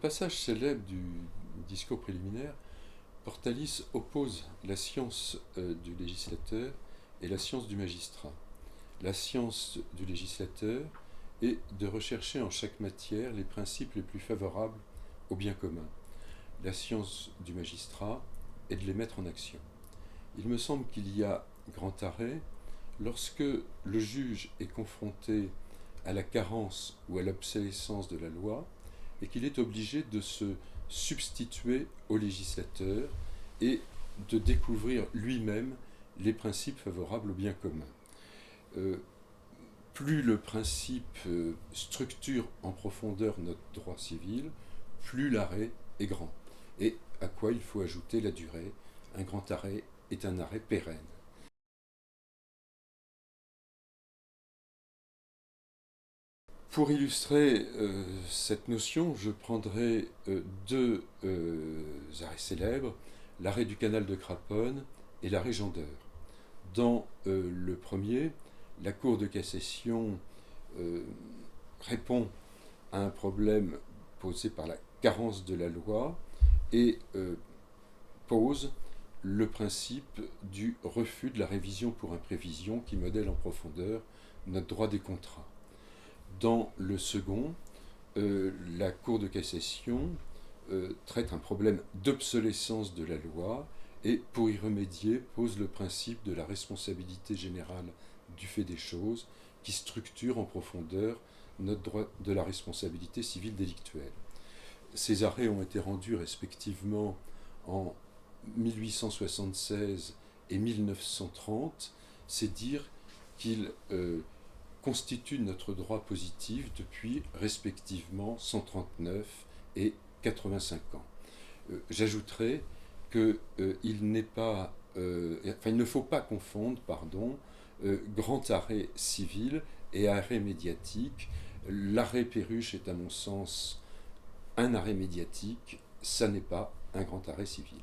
passage célèbre du discours préliminaire, Portalis oppose la science du législateur et la science du magistrat. La science du législateur est de rechercher en chaque matière les principes les plus favorables au bien commun. La science du magistrat est de les mettre en action. Il me semble qu'il y a grand arrêt lorsque le juge est confronté à la carence ou à l'obsolescence de la loi et qu'il est obligé de se substituer au législateur et de découvrir lui-même les principes favorables au bien commun. Plus le principe structure en profondeur notre droit civil, plus l'arrêt est grand. Et à quoi il faut ajouter la durée. Un grand arrêt est un arrêt pérenne. Pour illustrer cette notion, je prendrai deux arrêts célèbres, l'arrêt du canal de Craponne et l'arrêt Jandeur. Dans le premier, la Cour de cassation répond à un problème posé par la carence de la loi et pose le principe du refus de la révision pour imprévision qui modèle en profondeur notre droit des contrats. Dans le second, la Cour de cassation traite un problème d'obsolescence de la loi et, pour y remédier, pose le principe de la responsabilité générale du fait des choses qui structure en profondeur notre droit de la responsabilité civile délictuelle. Ces arrêts ont été rendus respectivement en 1876 et 1930. C'est dire qu'ils constituent notre droit positif depuis respectivement 139 et 85 ans. J'ajouterai qu'il il ne faut pas confondre, grand arrêt civil et arrêt médiatique. L'arrêt Perruche est à mon sens un arrêt médiatique, ça n'est pas un grand arrêt civil.